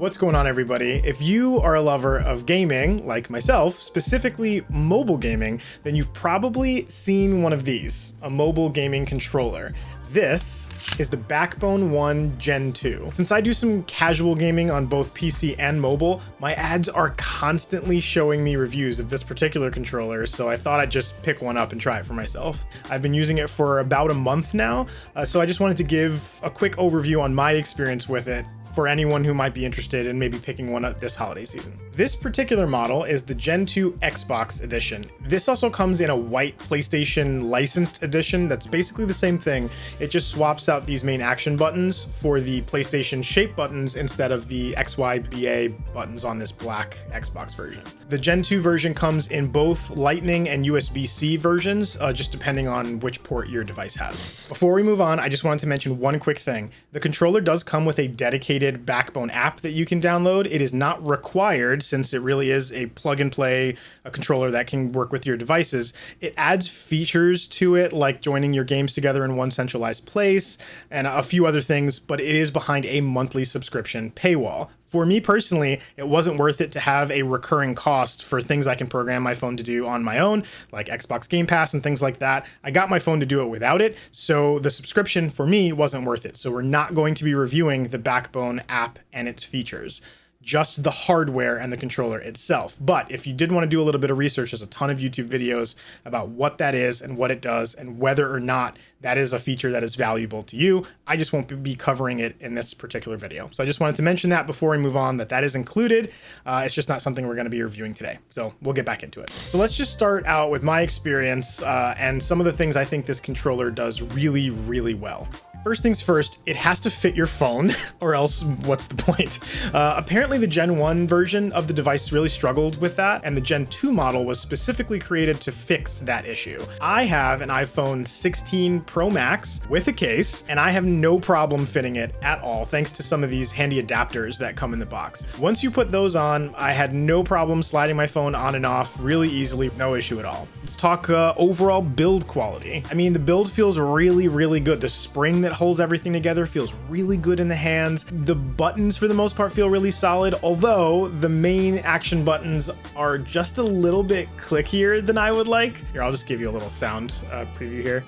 What's going on, everybody? If you are a lover of gaming, like myself, specifically mobile gaming, then you've probably seen one of these, a mobile gaming controller. This is the Backbone One Gen 2. Since I do some casual gaming on both PC and mobile, my ads are constantly showing me reviews of this particular controller, so I thought I'd just pick one up and try it for myself. I've been using it for about a month now, so I just wanted to give a quick overview on my experience with it for anyone who might be interested in maybe picking one up this holiday season. This particular model is the Gen 2 Xbox edition. This also comes in a white PlayStation licensed edition that's basically the same thing. It just swaps out these main action buttons for the PlayStation shape buttons instead of the XYBA buttons on this black Xbox version. The Gen 2 version comes in both Lightning and USB-C versions, just depending on which port your device has. Before we move on, I just wanted to mention one quick thing. The controller does come with a dedicated Backbone app that you can download. It is not required since it really is a plug and play a controller that can work with your devices. It adds features to it like joining your games together in one centralized place and a few other things, but it is behind a monthly subscription paywall. For me personally, it wasn't worth it to have a recurring cost for things I can program my phone to do on my own, like Xbox Game Pass and things like that. I got my phone to do it without it, so the subscription for me wasn't worth it. So we're not going to be reviewing the Backbone app and its features, just the hardware and the controller itself. But if you did want to do a little bit of research, there's a ton of YouTube videos about what that is and what it does and whether or not that is a feature that is valuable to you. I just won't be covering it in this particular video. So I just wanted to mention that before we move on, that is included. It's just not something we're going to be reviewing today. So we'll get back into it. So let's just start out with my experience and some of the things I think this controller does really, really well. First things first, it has to fit your phone, or else what's the point? Apparently the Gen 1 version of the device really struggled with that, and the Gen 2 model was specifically created to fix that issue. I have an iPhone 16 Pro Max with a case, and I have no problem fitting it at all, thanks to some of these handy adapters that come in the box. Once you put those on, I had no problem sliding my phone on and off really easily, no issue at all. Let's talk overall build quality. I mean, the build feels really, really good. The spring that holds everything together feels really good in the hands. The buttons for the most part feel really solid, although the main action buttons are just a little bit clickier than I would like. Here, I'll just give you a little sound preview here.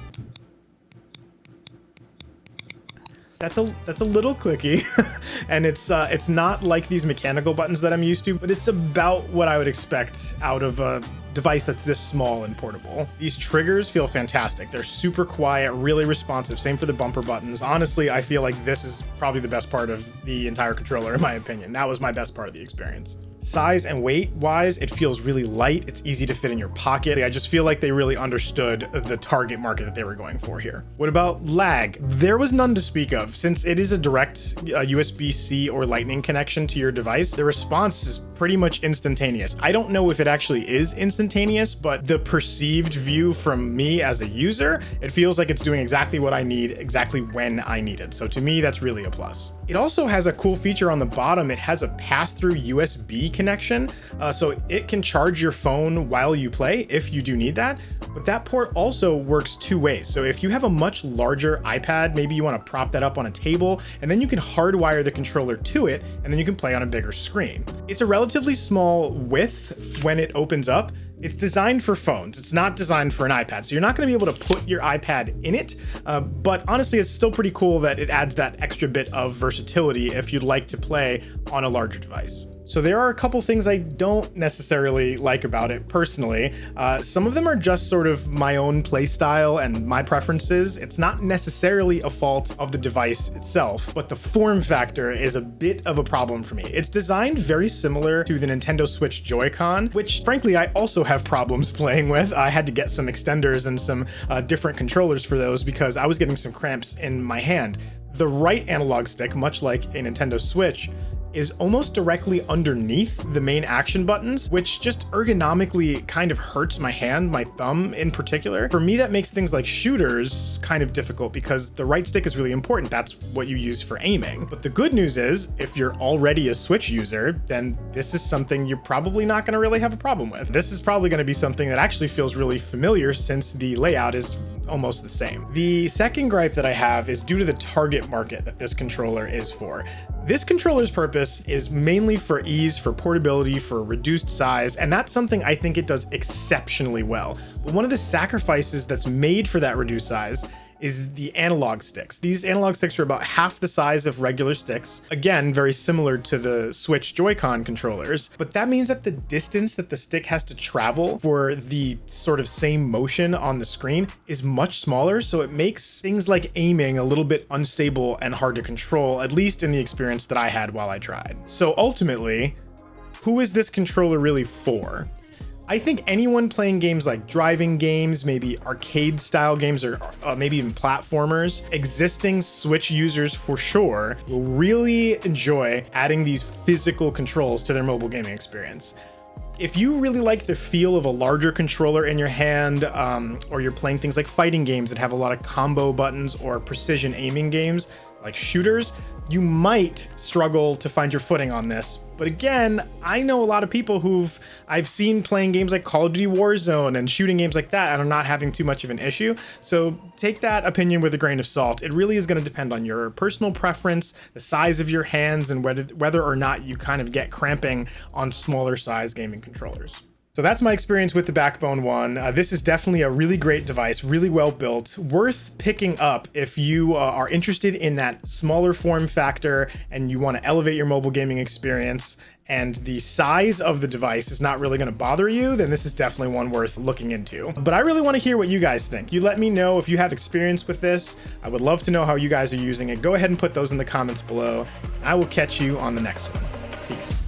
That's a little clicky and it's not like these mechanical buttons that I'm used to, but it's about what I would expect out of a device that's this small and portable. These triggers feel fantastic. They're super quiet, really responsive. Same for the bumper buttons. Honestly, I feel like this is probably the best part of the entire controller, in my opinion. That was my best part of the experience. Size and weight wise, it feels really light. It's easy to fit in your pocket. I just feel like they really understood the target market that they were going for here. What about lag? There was none to speak of. Since it is a direct USB-C or Lightning connection to your device, the response is pretty much instantaneous. I don't know if it actually is instantaneous, but the perceived view from me as a user, it feels like it's doing exactly what I need, exactly when I need it. So to me, that's really a plus. It also has a cool feature on the bottom. It has a pass-through USB connection, so it can charge your phone while you play if you do need that. But that port also works two ways. So if you have a much larger iPad, maybe you want to prop that up on a table, and then you can hardwire the controller to it, and then you can play on a bigger screen. It's a relatively small width when it opens up. It's designed for phones. It's not designed for an iPad. So you're not going to be able to put your iPad in it. But honestly, it's still pretty cool that it adds that extra bit of versatility if you'd like to play on a larger device. So there are a couple things I don't necessarily like about it personally. Some of them are just sort of my own play style and my preferences. It's not necessarily a fault of the device itself, but the form factor is a bit of a problem for me. It's designed very similar to the Nintendo Switch Joy-Con, which frankly I also have problems playing with. I had to get some extenders and some different controllers for those because I was getting some cramps in my hand. The right analog stick, much like a Nintendo Switch, is almost directly underneath the main action buttons, which just ergonomically kind of hurts my hand, my thumb in particular. For me, that makes things like shooters kind of difficult because the right stick is really important. That's what you use for aiming. But the good news is, if you're already a Switch user, then this is something you're probably not gonna really have a problem with. This is probably gonna be something that actually feels really familiar since the layout is almost the same. The second gripe that I have is due to the target market that this controller is for. This controller's purpose is mainly for ease, for portability, for reduced size, and that's something I think it does exceptionally well. But one of the sacrifices that's made for that reduced size is the analog sticks. These analog sticks are about half the size of regular sticks. Again, very similar to the Switch Joy-Con controllers, but that means that the distance that the stick has to travel for the sort of same motion on the screen is much smaller, so it makes things like aiming a little bit unstable and hard to control, at least in the experience that I had while I tried. So ultimately, who is this controller really for? I think anyone playing games like driving games, maybe arcade style games, or maybe even platformers, existing Switch users for sure will really enjoy adding these physical controls to their mobile gaming experience. If you really like the feel of a larger controller in your hand, or you're playing things like fighting games that have a lot of combo buttons, or precision aiming games like shooters, you might struggle to find your footing on this. But again, I know a lot of people I've seen playing games like Call of Duty Warzone and shooting games like that and are not having too much of an issue. So take that opinion with a grain of salt. It really is going to depend on your personal preference, the size of your hands, and whether or not you kind of get cramping on smaller size gaming controllers. So that's my experience with the Backbone One. This is definitely a really great device, really well built, worth picking up if you are interested in that smaller form factor and you want to elevate your mobile gaming experience, and the size of the device is not really going to bother you, then this is definitely one worth looking into. But I really want to hear what you guys think. You let me know if you have experience with this. I would love to know how you guys are using it. Go ahead and put those in the comments below. I will catch you on the next one. Peace.